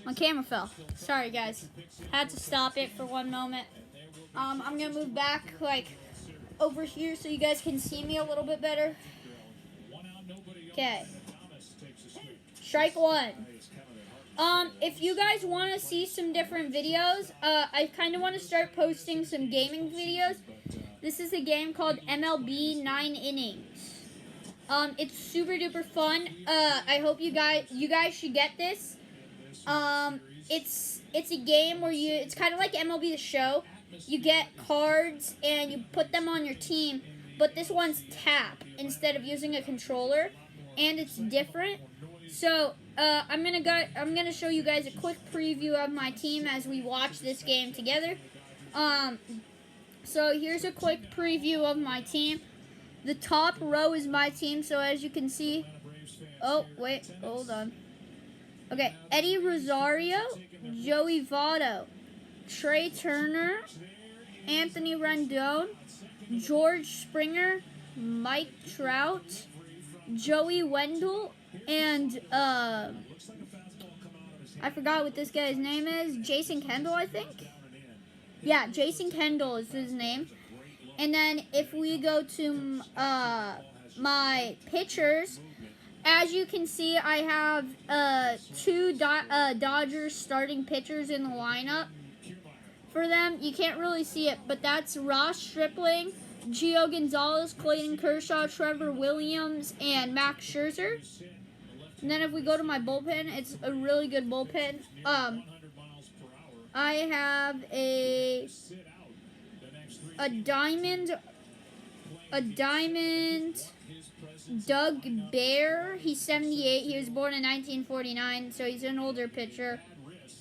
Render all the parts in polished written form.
My camera fell. Sorry, guys. Had to stop it for one moment. I'm gonna move back like over here so you guys can see me a little bit better. Okay. Strike one. If you guys want to see some different videos, I kind of want to start posting some gaming videos. This is a game called MLB 9 Innings. It's super duper fun. I hope you guys should get this. It's a game where it's kind of like MLB The Show. You get cards and you put them on your team, but this one's tap instead of using a controller, and it's different. So I'm gonna show you guys a quick preview of my team as we watch this game together. So here's a quick preview of my team. The top row is my team, so as you can see, oh wait, hold on. Okay, Eddie Rosario, Joey Votto, Trey Turner, Anthony Rendon, George Springer, Mike Trout, Joey Wendell, and I forgot what this guy's name is. Jason Kendall, I think. Yeah, Jason Kendall is his name. And then if we go to my pitchers, as you can see, I have two Dodgers starting pitchers in the lineup for them. You can't really see it, but that's Ross Stripling, Gio Gonzalez, Clayton Kershaw, Trevor Williams, and Max Scherzer. And then if we go to my bullpen, it's a really good bullpen. I have a diamond Doug Bear. He's 78. He was born in 1949, so he's an older pitcher.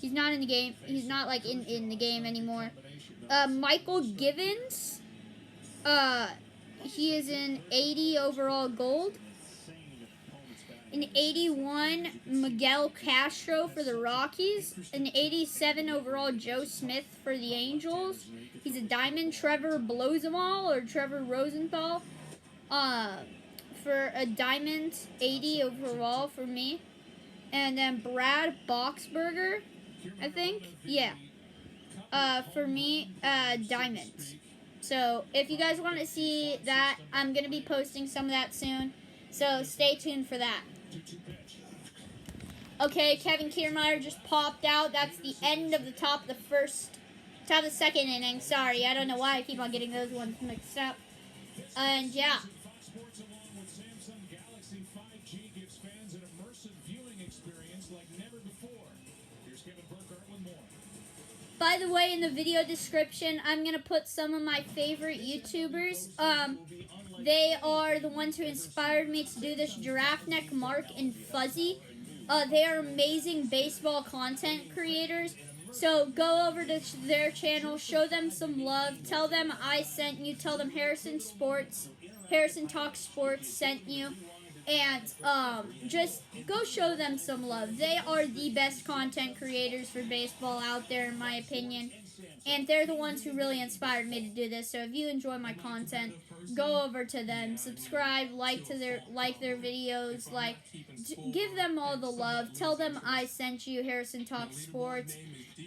He's not in the game. He's not like in the game anymore. Michael Givens. He is an 80 overall gold. An 81 Miguel Castro for the Rockies. An 87 overall Joe Smith for the Angels. He's a diamond. Trevor Blosomall or Trevor Rosenthal for a diamond 80 overall for me. And then Brad Boxberger, I think. Yeah. For me, diamond. So if you guys want to see that, I'm going to be posting some of that soon. So stay tuned for that. Okay, Kevin Kiermaier just popped out. That's the end of the top of the second inning. Sorry, I don't know why I keep on getting those ones mixed up. And yeah. By the way, in the video description, I'm going to put some of my favorite YouTubers. They are the ones who inspired me to do this. Giraffe Neck Mark and Fuzzy. They are amazing baseball content creators. So go over to their channel, show them some love, tell them I sent you, tell them Harrison Talk Sports sent you. And just go show them some love. They are the best content creators for baseball out there, in my opinion. And they're the ones who really inspired me to do this. So if you enjoy my content, go over to them, subscribe, like their videos, give them all the love. Tell them I sent you, Harrison Talk Sports,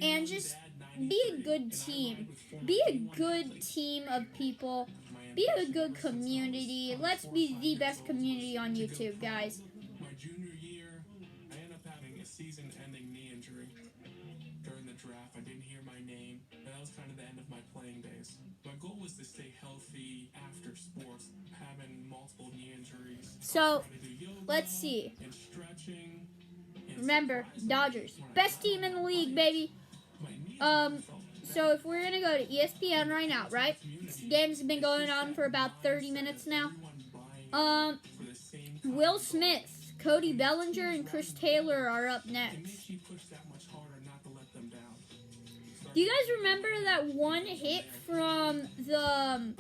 and just be a good team. Be a good team of people. Be a good community. Let's be the best community on YouTube, guys. My junior year, I ended up having a season-ending knee injury. During the draft, I didn't hear my name, and that was kind of the end of my playing days. My goal was to stay healthy after sports, having multiple knee injuries. So, let's see. Remember, Dodgers. Best team in the league, baby. So if we're going to go to ESPN right now, right? This game's been going on for about 30 minutes now. Will Smith, Cody Bellinger, and Chris Taylor are up next. Do you guys remember that one hit from the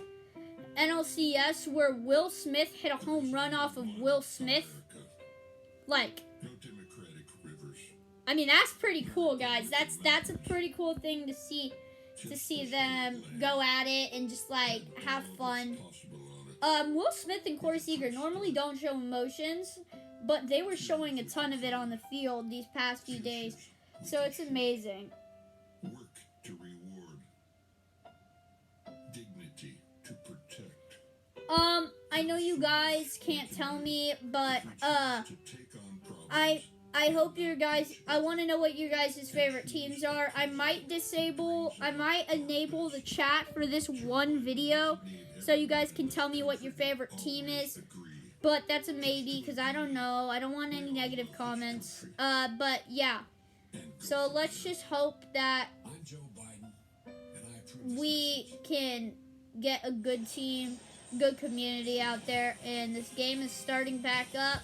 NLCS where Will Smith hit a home run off of Will Smith? I mean, that's pretty cool, guys. That's a pretty cool thing to see them go at it and just have fun. Will Smith and Corey Seager normally don't show emotions, but they were showing a ton of it on the field these past few days. So it's amazing. Work to reward. Dignity to protect. I know you guys can't tell me, but To take on problems. I hope your guys. I want to know what your guys' favorite teams are. I might enable the chat for this one video, so you guys can tell me what your favorite team is. Agree. But that's a maybe, because I don't know. I don't want any negative comments. But yeah. So let's just hope that I'm Joe Biden, and I approve we can get a good team, good community out there, and this game is starting back up.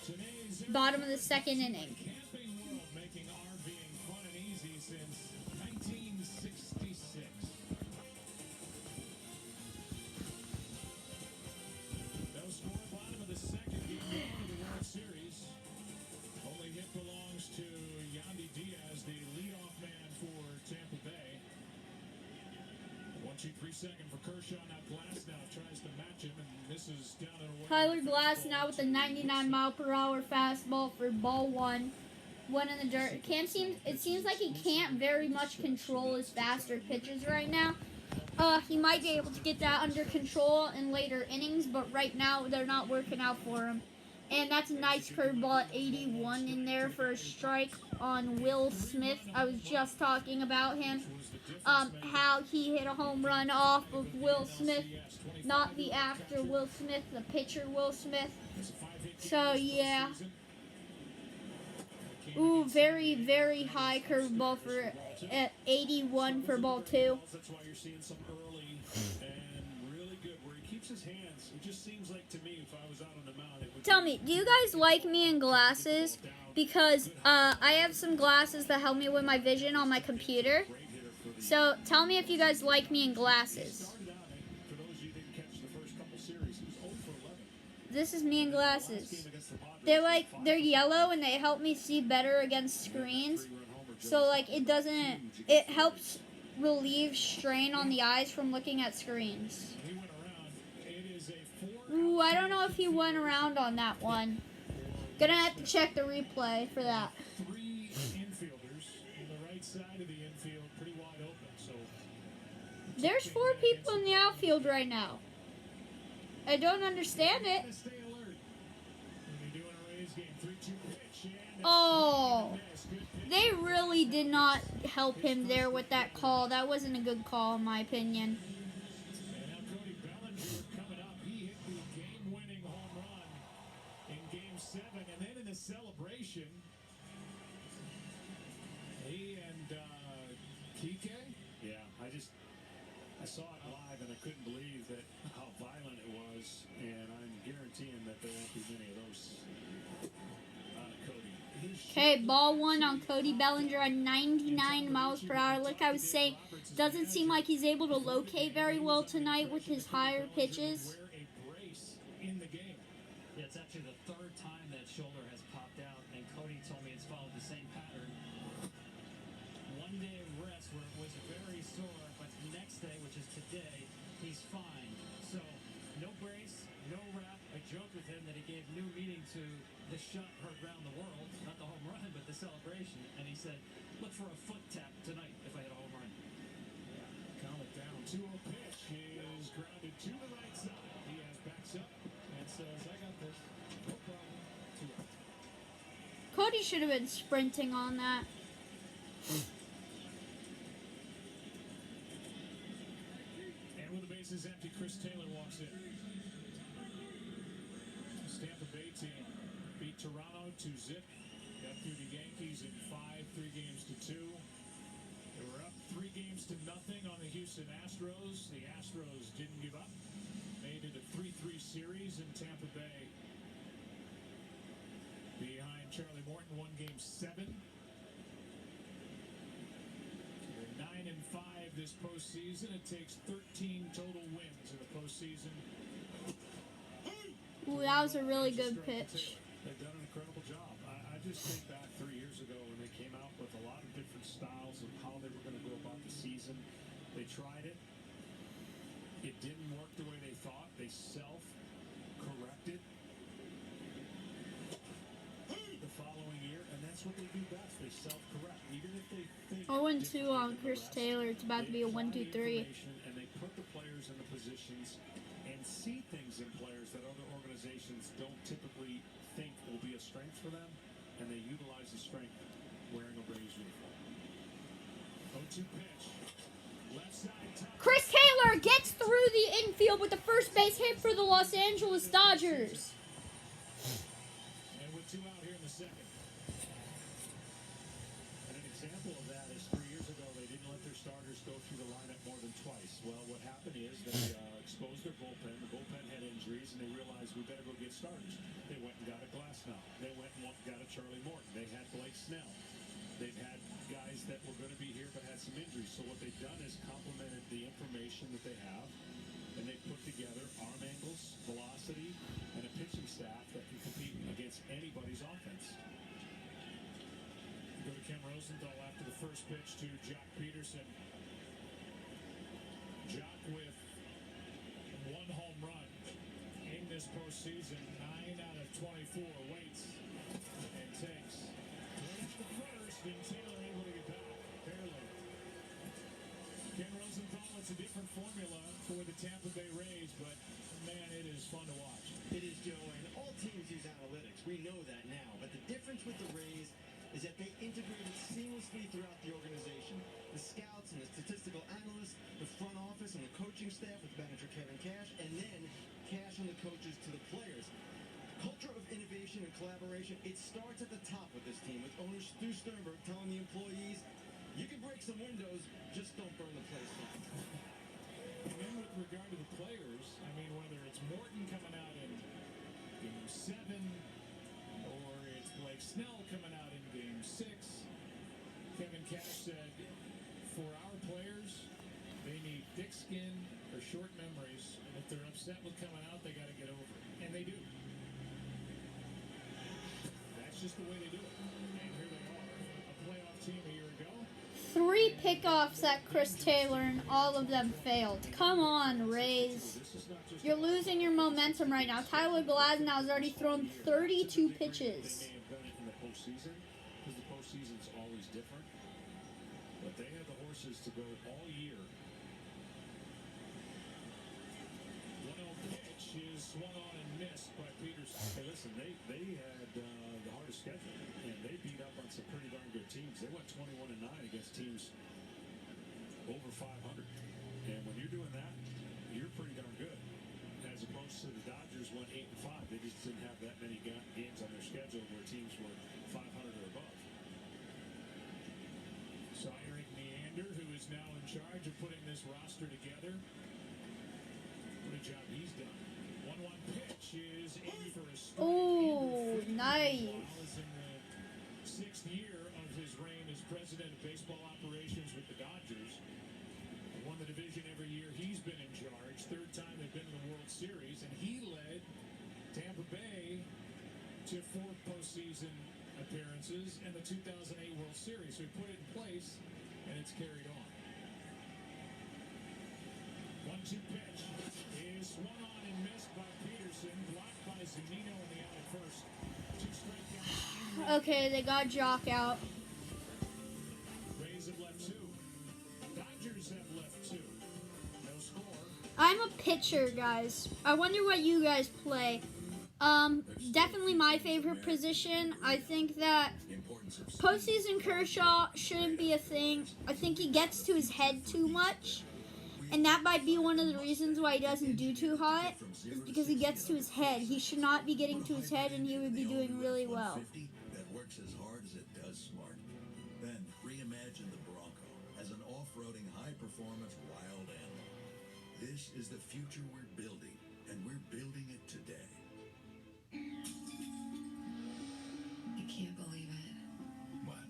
Bottom of the second inning. Camping World making RVing fun and easy since 1966. No score, bottom of the second, game one of the World Series. Only hit belongs to Yandy Diaz, the leadoff man for Tampa Bay. 1-2-3 second for Kershaw. Now Glass now tries to match him and misses down and away. Tyler Glass now with a 99-mile-per-hour fastball for ball one. One in the dirt. It seems like he can't very much control his faster pitches right now. He might be able to get that under control in later innings, but right now they're not working out for him. And that's a nice curveball at 81 in there for a strike on Will Smith. I was just talking about him. How he hit a home run off of Will Smith. Not the actor Will Smith, the pitcher Will Smith. So, yeah. Ooh, very, very high curveball for at 81 for ball two. That's why you're seeing some early and really good where he keeps his hands. It just seems like to me, if I was out on the mound, it would Tell me, do you guys like me in glasses? Because I have some glasses that help me with my vision on my computer. So tell me if you guys like me in glasses. started out. And for those of you who didn't catch the first couple series, he was 0 for 11. This is me in glasses. Game against the Padres, They're yellow and they help me see better against screens. So like it helps relieve strain on the eyes from looking at screens. he went around. It is a 4 Ooh, I don't know if he went around on that one. Gonna have to check the replay for that. 3 infielders on the right side of the infield, pretty wide open. So There's 4 people in the outfield right now. I don't understand it. gotta stay alert. When you're doing a Rays game, 3-2 pitch. And Oh, miss. Good pitch. they really did not help him there with that call. That wasn't a good call, in my opinion. And now Cody Bellinger coming up. He hit the game-winning home run in Game 7. And then in the celebration, he and Kike? Yeah, I saw it live and I couldn't believe that how violent it was. And I'm guaranteeing that there won't be many of those Cody. Okay, ball one on Cody Bellinger at 99 miles per hour. Like I was saying, doesn't seem like he's able to locate very well tonight with his higher pitches. Wear a brace in the game. Yeah, it's actually the third time that shoulder has popped out, and Cody told me it's followed the same pattern. One day of rest where it was very sore, but the next day, which is today, he's fine. So, no brace, no wrap. I joked with him that he gave new meaning to the shot heard around the world, not the home run, but the celebration. And he said, look for a foot tap tonight if I hit a home run. Count it down. 2-0 pitch is grounded to the right side. Diaz backs up and says, I got this. No problem. 2-0. Cody should have been sprinting on that. And with the bases empty, Chris Taylor walks in. Tampa Bay team beat Toronto 2-0. Got through the Yankees in 5, 3 games to 2. They were up 3 games to nothing on the Houston Astros. The Astros didn't give up. Made it a 3-3 series in Tampa Bay. Behind Charlie Morton, won game 7. They're 9-5 this postseason. It takes 13 total wins in the postseason. Ooh, that was a really good pitch. They've done an incredible job. I just think back 3 years ago when they came out with a lot of different styles of how they were going to go about the season. They tried it. It didn't work the way they thought. They self-corrected the following year, and that's what they do best. They self-correct. Even if they 0-2 on Chris Taylor. It's about to be a 1-2-3. And they put the players in the positions and see things in players that other organizations don't typically think will be a strength for them, and they utilize the strength wearing a Braves uniform. 0-2 pitch. Left side. Chris Taylor gets through the infield with the first base hit for the Los Angeles Dodgers. And with 2 out here in the second. And an example of that is 3 years ago, they didn't let their starters go through the lineup more than twice. Well, what happened is they exposed their bullpen. The bullpen had injuries, and they realized we better go get starters. They went and got a Glasnow. They went and got a Charlie Morton. They had Blake Snell. They've had guys that were going to be here but had some injuries. So what they've done is complemented the information that they have, and they put together arm angles, velocity, and a pitching staff that can compete against anybody's offense. Go to Ken Rosenthal after the first pitch to Jock Peterson. Jock with 1 home run in this postseason. 9 out of 24. Waits and takes. Right at the first, and Taylor able to get back. Barely. Ken Rosenthal, it's a different formula for the Tampa Bay Rays, but man, it is fun to watch. It is, Joe, and all teams use analytics. We know that now. But the difference with the Rays is that they integrate it seamlessly throughout the organization. The scouts and the statistical analysts, the front office and the coaching staff with manager Kevin Cash, and then Cash and the coaches to the players. The culture of innovation and collaboration, it starts at the top with this team, with owner Stu Sternberg telling the employees, you can break some windows, just don't burn the place down. And then with regard to the players, I mean, whether it's Morton coming out in Game 7 or it's Blake Snell coming out in Game 6, Kevin Cash said, for our players, they need thick skin or short memories, and if they're upset with coming out, they got to get over it. And they do. That's just the way they do it. And here they are, a playoff team a year ago. 3 pickoffs at Chris Taylor, and all of them failed. Come on, Rays. You're losing your momentum right now. Tyler Glasnow has already thrown 32 pitches. They may have done it in the postseason, because the postseason's always different. But they had the horses to go all year. 1-0 pitch is swung on and missed by Peterson. Hey, listen, they had the hardest schedule, and they beat up on some pretty darn good teams. They went 21-9 against teams over 500. And when you're doing that, you're pretty darn good. As opposed to the Dodgers went 8-5. They just didn't have that many games on their schedule where teams were 500 or above. So Eric Neander, who is now in charge of putting this roster together. What a job he's done. 1-1 pitch is in for a strike. Oh, nice. Meanwhile, is in the 6th year of his reign as president of baseball operations with the Dodgers. Won the division every year he's been in charge. 3rd time they've been in the World Series, and he led Tampa Bay to 4 postseason appearances and the 2008 World Series. So he put it in place, and it's carried on. 1-2 pitch is swung on and missed by Peterson, blocked by Zunino in the out at first. 2 strikeouts. Okay, they got Jock out. Rays have left 2. Dodgers have left 2. No score. I'm a pitcher, guys. I wonder what you guys play. Definitely my favorite position. I think that postseason Kershaw shouldn't be a thing. I think he gets to his head too much. And that might be one of the reasons why he doesn't do too hot, is because he gets to his head. He should not be getting to his head, and he would be doing really well. That works as hard as it does smart. Then reimagine the Bronco as an off-roading, high-performance wild animal. This is the future we're building, and we're building it today. I can't believe it. What?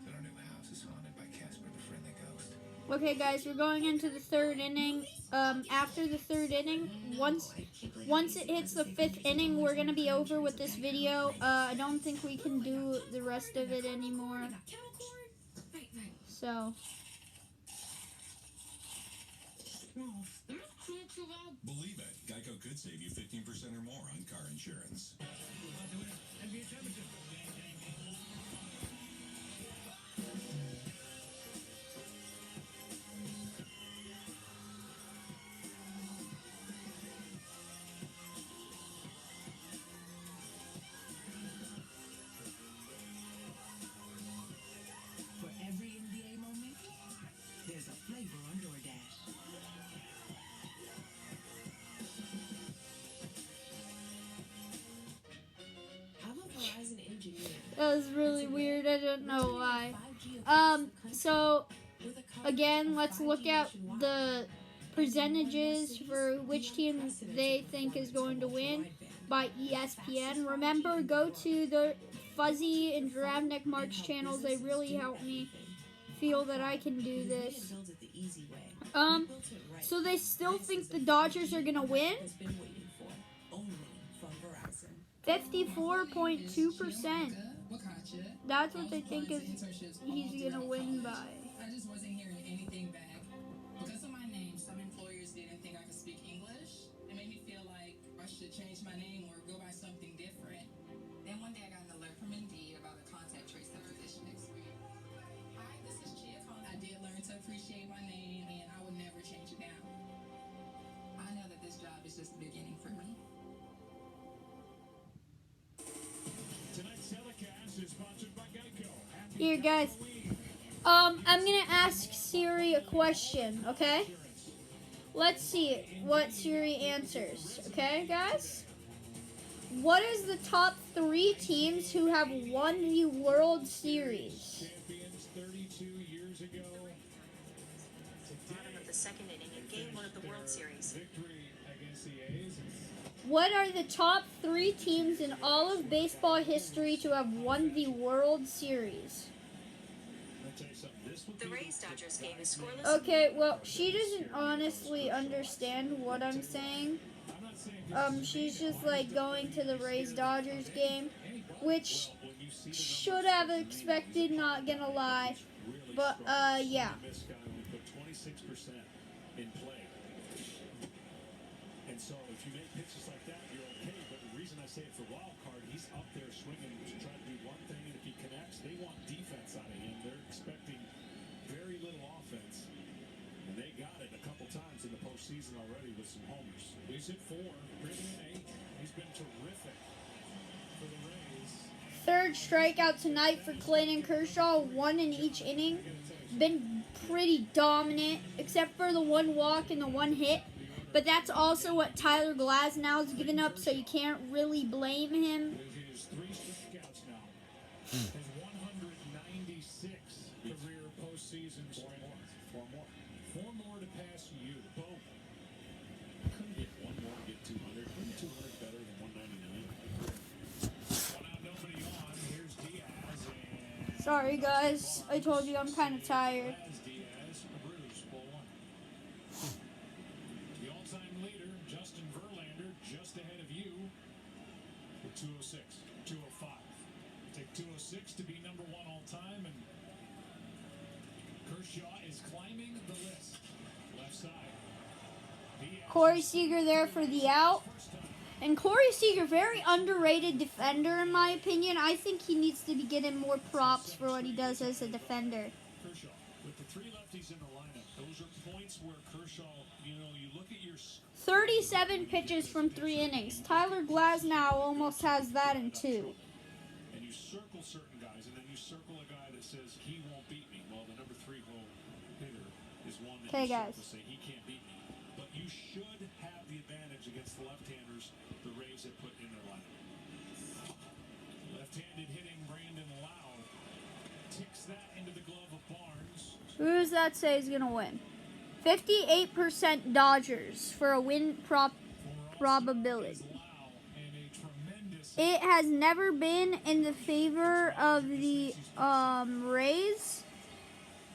That our new house is haunted by Casper the Friendly Ghost. Okay, guys, we're going into the 3rd inning. After the 3rd inning, once it hits the 5th inning, we're gonna be over with this video. I don't think we can do the rest of it anymore. So, Believe it, Geico could save you 15% or more on car insurance. That was really weird. I don't know why. So again, let's look at the percentages for which team they think is going to win by ESPN. Remember, go to the Fuzzy and Giraffe Neck March channels. They really help me feel that I can do this. So they still think the Dodgers are gonna win. 54.2%. That's what they think is he's gonna win by. I just wasn't hearing anything back. Because of my name, some employers didn't think I could speak English. It made me feel like I should change my name or go by something different. Then one day I got an alert from Indeed about a contact tracing position next week. Hi, this is Chia Kong. I did learn to appreciate my name and I would never change it now. I know that this job is just the beginning for me. Tonight's telecast is sponsored by Geico. Here, guys. I'm gonna ask Siri a question, okay? Let's see what Siri answers, okay, guys? What is the top 3 teams who have won the World Series? Champions 32 years ago. Bottom of the second inning in Game 1 of the World Series. Victory against the A's. What are the top 3 teams in all of baseball history to have won the World Series? I'll tell you something. This would The be Rays-Dodgers game is scoreless. Okay, well, she doesn't honestly understand what I'm saying. I'm not saying She's just like going to the Rays-Dodgers game, which should have expected, not gonna lie. But, yeah. this guy only put 26% in play. And so if you make pitches like that, you're okay. But the reason I say it for wild card, he's up there swinging to try to do one thing, and if he connects, they want defense out of him. They're expecting very little offense, and they got it a couple times in the postseason already with some homers. He's hit 4, bringing in 8. He's been terrific for the Rays. 3rd strikeout tonight for Clayton Kershaw, 1 in each inning. Been pretty dominant, except for the 1 walk and the 1 hit. But that's also what Tyler Glasnow's given up, so you can't really blame him. His 3 strikeouts now. His 196 career postseason. 4 more to pass you. Boom. Couldn't get 1 more to get 200. Couldn't 200 better than 199? 1 out, nobody on. Here's Diaz and Sorry, guys. I told you I'm kind of tired. Diaz, a bruise, ball 1. The all-time leader, Justin Verlander, just ahead of you with 206, 205. Take 206 to be number 1 all-time, and Kershaw is climbing the list. Left side. Corey Seager there for the out. And Corey Seager, very underrated defender in my opinion. I think he needs to be getting more props for what he does as a defender. Kershaw, with the 3 lefties in the lineup, those are points where Kershaw, you look at your 37 pitches from 3 innings. Tyler Glasnow almost has that in 2. and you circle certain guys, and then you circle a guy that says he won't beat me. Well, the number 3 hole hitter is one that Okay, you guys. circle, say he can't beat me. But you should have the advantage against the left-handers the Rays have put in their lineup. Left-handed hitting Brandon Lau ticks that into the glove of Barnes. Who does that say is going to win? 58% Dodgers for a win probability. Lau and a tremendous It has never been in the favor of the Rays.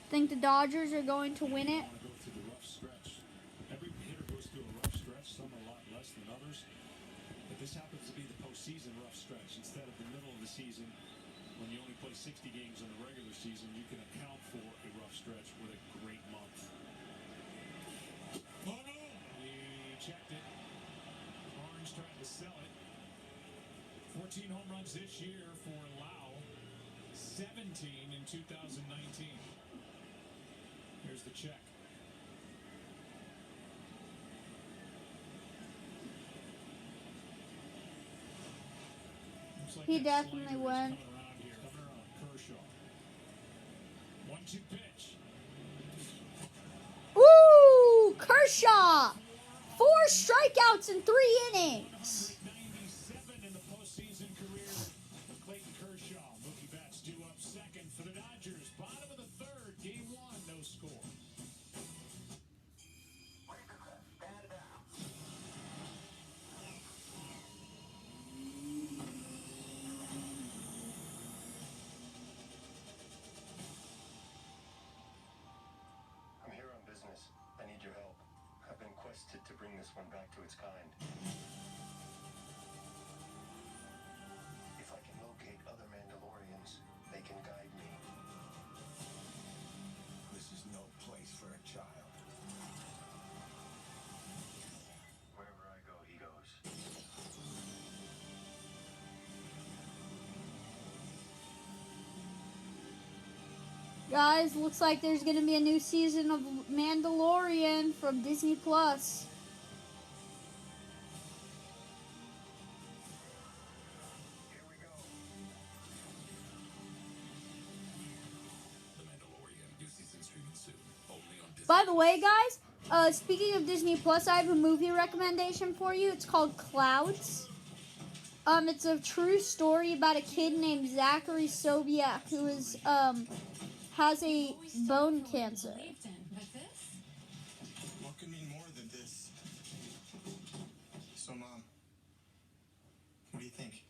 I think the Dodgers are going to win it. want to go through the rough stretch. Every hitter goes through a rough stretch, some a lot less than others. But this happens to be the postseason rough stretch. Instead of the middle of the season, when you only play 60 games in the regular season, you can account for a rough stretch with a great month. Oh no! He checked it. Barnes tried to sell it. 14 home runs this year for Lau. 17 in 2019. Here's the check. Looks like He that definitely slider is won. coming around here. Coming around. Kershaw. 1-2 pitch. Ooh, Kershaw! 4 strikeouts in 3 innings. 97 in the postseason career of Clayton Kershaw. Mookie bring this one back to its kind. If I can locate other Mandalorians, they can guide me. This is no place for a child. Wherever I go, he goes. Guys, looks like there's gonna be a new season of Mandalorian from Disney Plus. Here we go. The Mandalorian, new season streaming soon. Only on Disney. By the way, guys, speaking of Disney Plus, I have a movie recommendation for you. It's called Clouds. It's a true story about a kid named Zachary Sobiech who is has a bone cancer. What can mean more than this? So, Mom, what do you think?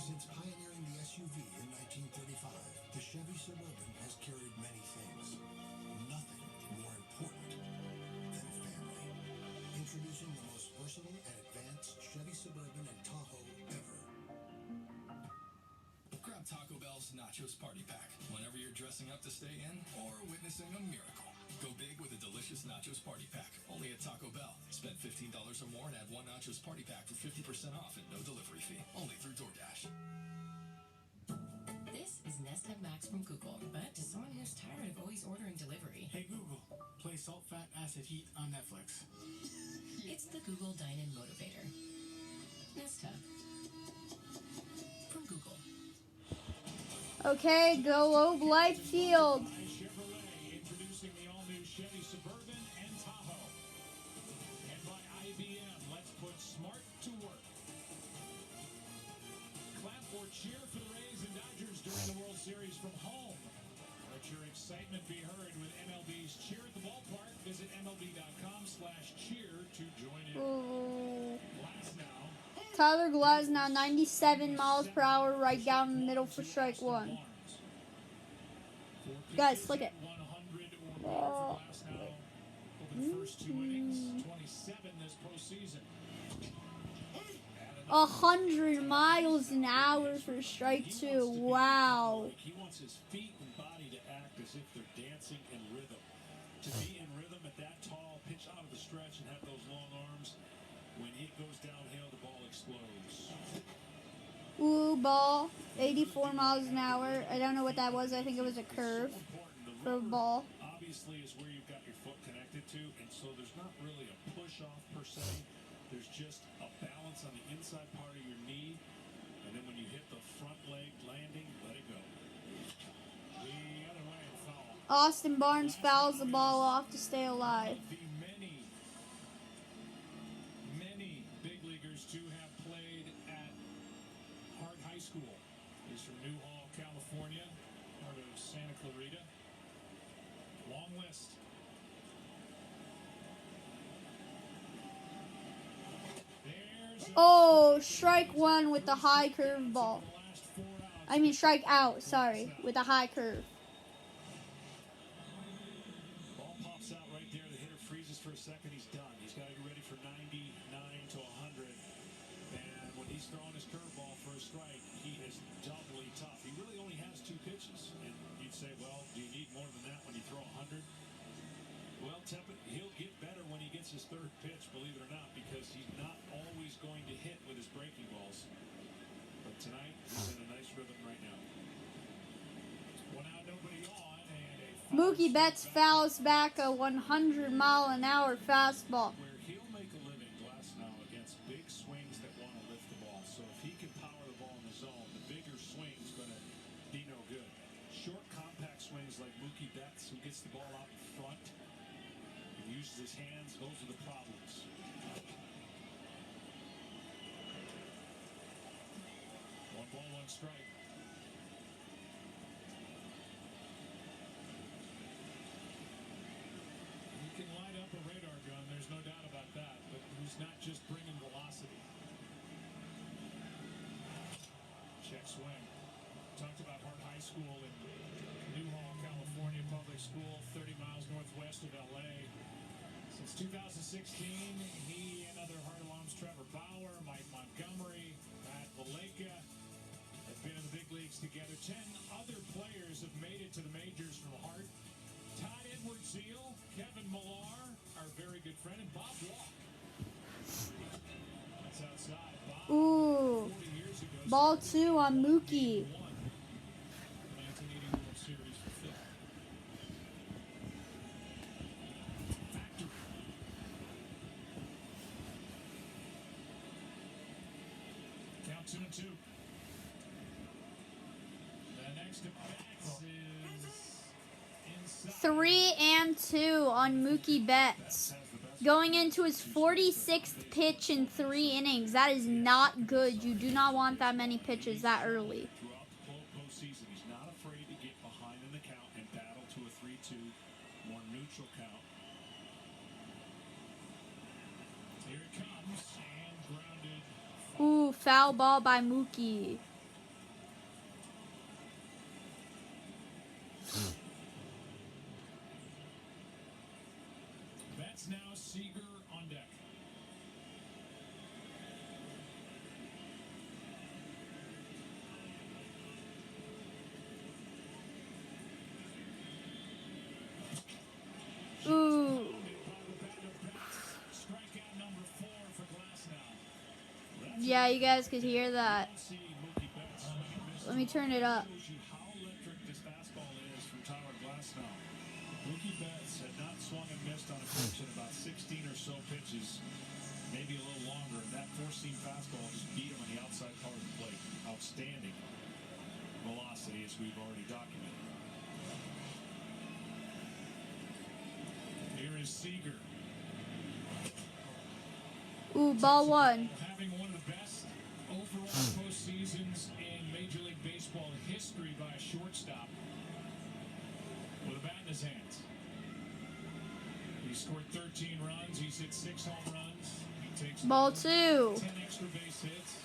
Since pioneering the SUV in 1935, the Chevy Suburban has carried many things. Nothing more important than family. Introducing the most versatile and advanced Chevy Suburban and Tahoe ever. Grab Taco Bell's Nachos Party Pack whenever you're dressing up to stay in or witnessing a miracle. Go big with a delicious Nachos Party Pack, only at Taco Bell. Spend $15 or more and add one Nachos Party Pack for 50% off and no delivery fee. Only through DoorDash. This is Nest Hub Max from Google, but to someone who's tired of always ordering delivery, Hey Google, play Salt, Fat, Acid, Heat on Netflix. it's the Google Dine-In Motivator. Nest Hub from Google. Okay, go Light Field. Chevrolet introducing the all-new Chevy Suburban and Tahoe. And by IBM, let's put smart to work. Clap or cheer for the Rays and Dodgers during the World Series from home. Let your excitement be heard with MLB's Cheer at the Ballpark. Visit MLB.com/cheer to join in. Ooh. Glasnow. Tyler Glasnow, 97 miles per hour, right down the middle for strike one. Guys, look it. 100 or more for Glasnow over the first 2 innings. 27 this postseason. 100 miles an hour for strike two. Wow. He wants his feet and body to act as if they're dancing in rhythm. To be in rhythm at that tall, pitch out of the stretch and have those long arms. When it goes downhill, the ball explodes. Ooh, ball. 84 miles an hour. I don't know what that was. I think it was a curve for a ball. Obviously is where you've got your foot connected to, and so there's not really a push-off per se. There's just a balance on the inside part of your knee, and then when you hit the front leg landing, let it go. The other way and foul. Austin Barnes fouls the ball off to stay alive. The many big leaguers to have played at Hart High School. He's from New Hall, California, part of Santa Clarita. Long list. Oh, strike one with the high curve ball. I mean, strike out, sorry, with a high curve. Ball pops out right there. The hitter freezes for a second. He's done. He's got to get ready for 99 to 100. And when he's throwing his curveball for a strike, he is doubly tough. He really only has 2 pitches. And you'd say, well, do you need more than that when you throw 100? Well, Tippett, he'll get better when he gets his 3rd pitch, believe it or not, because he's not always going to hit with his breaking balls. But tonight, he's in a nice rhythm right now. One out, nobody on, and a foul. Mookie Betts fouls back a 100-mile-an-hour fastball. Where he'll make a living, Glasnow, against big swings that want to lift the ball. So if he can power the ball in the zone, the bigger swing's going to be no good. Short, compact swings like Mookie Betts, who gets the ball out in front and uses his hands, those are the problems. One ball, one strike. just bringing velocity. Check swing. Talked about Hart High School in Newhall, California, public school, 30 miles northwest of LA. Since 2016, he and other Hart alums, Trevor Bauer, Mike Montgomery, Matt Valleca, have been in the big leagues together. 10 other players have made it to the majors from Hart. Todd Edwards-Seal, Kevin Millar, our very good friend, and Bob Walk. That's outside. Bob, Ooh. 40 years ago, Ball 2 on Mookie. 1980 World Series for Phil. Factory. Count 2-2. The next at bats is 3-2 on Mookie Betts. Going into his 46th pitch in 3 innings. That is not good. You do not want that many pitches that early. Throughout the postseason, he's not afraid to get behind in the count and battle to a 3-2, more neutral count. Here it comes, and grounded. Ooh, foul ball by Mookie. That's now Seager on deck. Ooh. Strikeout number 4 for Glasnow. Yeah, you guys could hear that. See Mookie Betts swing and miss. Let me turn it up. Shows you how electric this fastball is from Tyler Glasnow. Mookie Betts had not swung and missed on a pitch in about 16 or so pitches, maybe a little longer. And that four-seam fastball just beat him on the outside part of the plate. Outstanding velocity, as we've already documented. Here is Seager. Ooh, ball 1. Having one of the best overall postseasons in Major League Baseball history by a shortstop with a bat in his hands. He scored 13 runs. He's hit 6 home runs. He takes Ball 2. 10 extra base hits,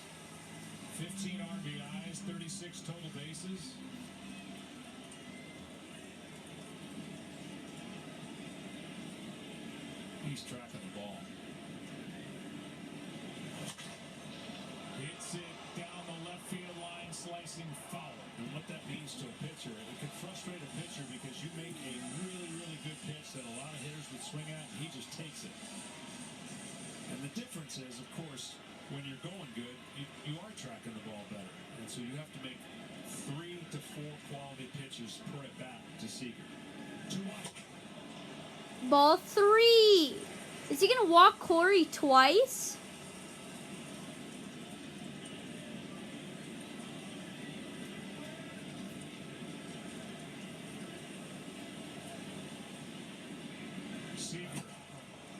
15 RBIs, 36 total bases. He's tracking the ball. Hits it down the left field line, slicing foul. And what that means to a pitcher, it could frustrate a pitcher because you make a really, really good pitch that a lot of hitters would swing at, and he just takes it. And the difference is, of course, when you're going good, you are tracking the ball better. And so you have to make 3 to 4 quality pitches per at bat to Seager. 2-1. Ball 3. Is he going to walk Corey twice? Seager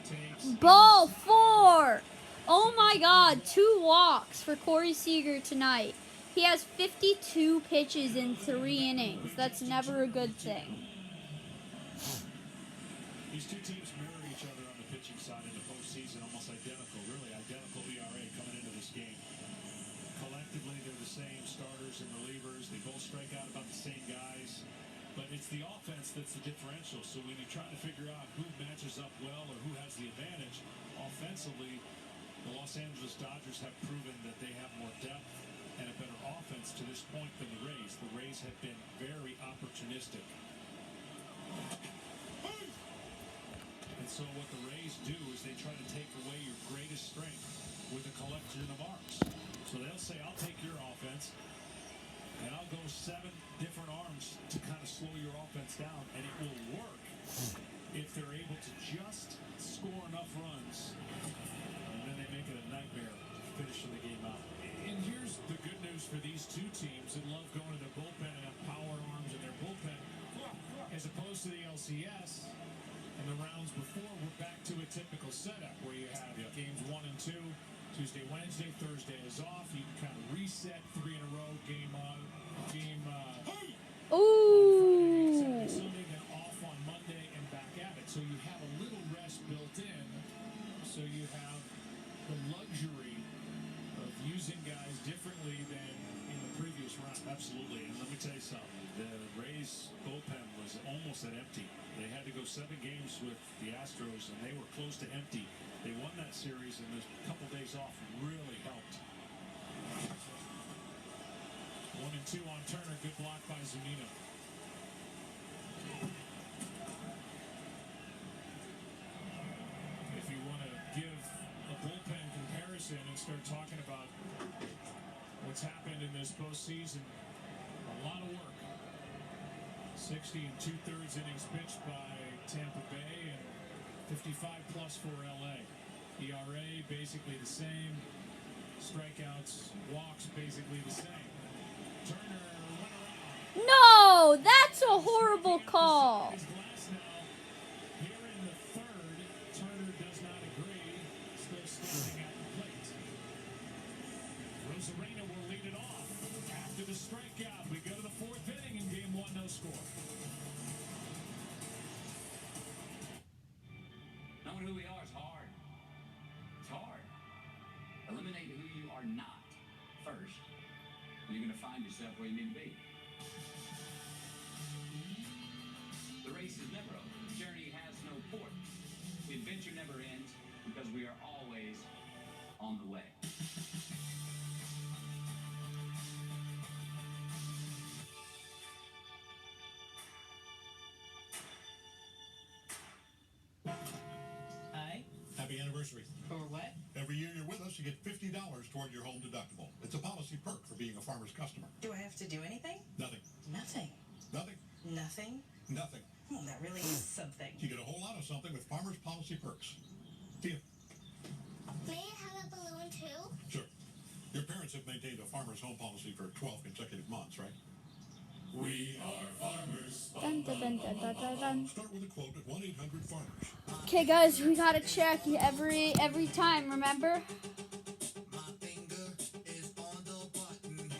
takes Ball 4. Oh my God. 2 walks for Corey Seager tonight. He has 52 pitches in 3 innings. That's never a good thing. These two teams mirror each other on the pitching side in the postseason, almost identical, really identical ERA coming into this game. Collectively, they're the same starters and relievers. They both strike out about the same guys. But it's the offense that's the differential. So when you're trying to figure out who matches up well or who has the advantage, offensively, the Los Angeles Dodgers have proven that they have more depth and a better offense to this point than the Rays. The Rays have been very opportunistic. And so what the Rays do is they try to take away your greatest strength with a collection of arms. So they'll say, I'll take your offense, and I'll go 7 different arms to kind of slow your offense down, and it will work if they're able to just score enough runs. And then they make it a nightmare finishing the game out. And here's the good news for these two teams that love going to their bullpen and have power arms in their bullpen, as opposed to the LCS. And the rounds before, we're back to a typical setup where you have games 1 and 2, Tuesday, Wednesday, Thursday is off. You can kind of reset 3 in a row, game on, game Ooh. Saturday, Sunday, then off on Monday and back at it. So you have a little rest built in. So you have the luxury of using guys differently than in the previous round. Absolutely, and let me tell you something. The Rays bullpen was almost at empty. They had to go 7 games with the Astros, and they were close to empty. They won that series, and this couple days off really helped. 1-2 on Turner. Good block by Zunino. If you want to give a bullpen comparison and start talking about what's happened in this postseason, a lot of work. 60 2/3 innings pitched by Tampa Bay and 55+ for LA. ERA basically the same. Strikeouts, walks basically the same. Turner went around. No, that's a horrible call. His glass now. Here in the third, Turner does not agree. Still standing at the plate. Rosarena will lead it off. After the strikeout, we go to the 4th inning in game 1, no score. Knowing who we are is hard. It's hard. Eliminate who you are not first. You're going to find yourself where you need to be. The race is never over. The journey has no port. The adventure never ends because we are always on the way. Hi. Happy anniversary. For what? Every year you're with us, you get $50 toward your home deductible. It's a policy perk for being a Farmer's customer. Do I have to do anything? Nothing. Nothing. Nothing. Nothing? Nothing. Well, that really is something. You get a whole lot of something with Farmer's policy perks. See ya. May I have a balloon too? Sure. Your parents have maintained a Farmer's home policy for 12 consecutive months, right? We are farmers. Dun, dun, dun, dun, dun, dun, dun. Start with a quote at 1-800-FARMERS. Okay, guys, we gotta check every time. Remember? My finger is on the button.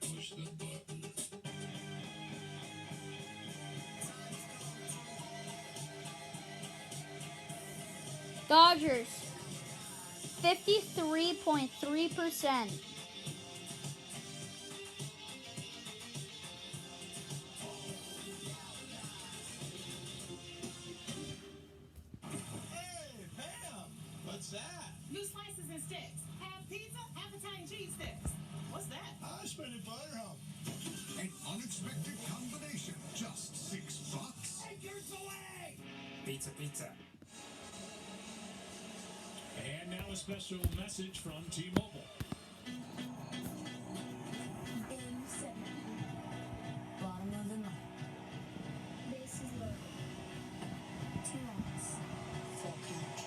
Push the button. Dodgers, 53.3%. What's that? New slices and sticks. Have pizza, appetite, cheese sticks. What's that? I spent it butter home. An unexpected combination. Just $6. Acres away! Pizza, pizza. And now a special message from T-Mobile. Bottom of the ninth. Base is loaded. 2 outs. Full count.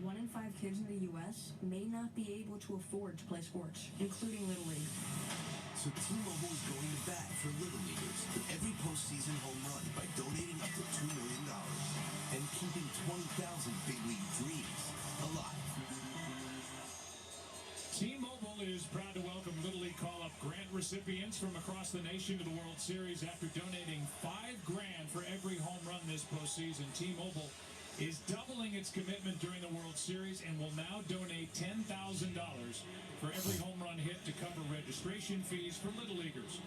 1 in 5 kids in the U.S. may not be able to afford to play sports, including Little League. So T-Mobile is going to bat for Little Leaguers with every postseason home run by donating up to $2 million and keeping 20,000 big league dreams alive. T-Mobile is proud to welcome Little League call-up grant recipients from across the nation to the World Series after donating $5,000 for every home run this postseason. T-Mobile is doubling its commitment during the World Series and will now donate $10,000 for every home run hit to cover registration fees for Little Leaguers.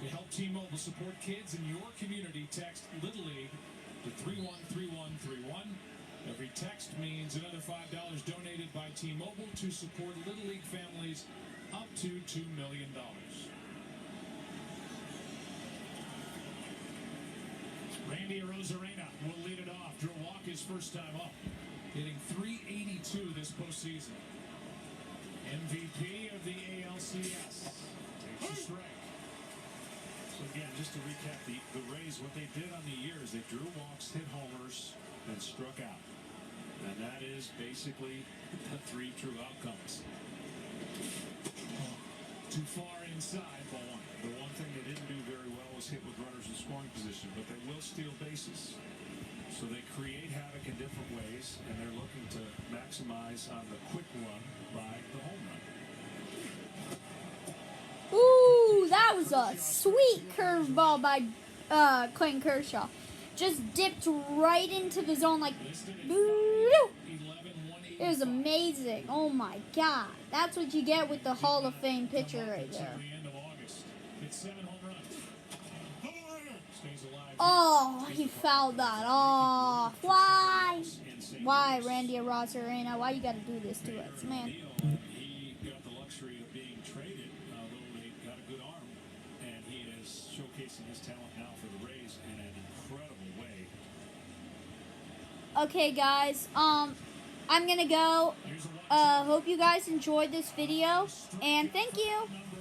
To help T-Mobile support kids in your community, text Little League to 313131. Every text means another $5 donated by T-Mobile to support Little League families up to $2 million. Randy Arozarena will lead it off. Drew Walk his first time up, hitting .382 this postseason. MVP of the ALCS. Takes a strike. So again, just to recap, the Rays, what they did on the year is they drew walks, hit homers, and struck out. And that is basically the 3 true outcomes. Too far inside, ball 1. The one thing they didn't do very well was hit with runners in scoring position, but they will steal bases. So they create havoc in different ways, and they're looking to maximize on the quick run by the home run. Ooh, that was a sweet curveball by Clayton Kershaw. Just dipped right into the zone like. 11-182 It was amazing. Oh my God. That's what you get with the Hall of Fame pitcher right there. Oh, he fouled that off. Why? Why, Randy Arozarena? Why you gotta do this to us, man? He got the luxury of being traded, although they got a good arm, and he is showcasing his talent now for the Rays in an incredible way. Okay, guys. I'm gonna go. Hope you guys enjoyed this video, and thank you.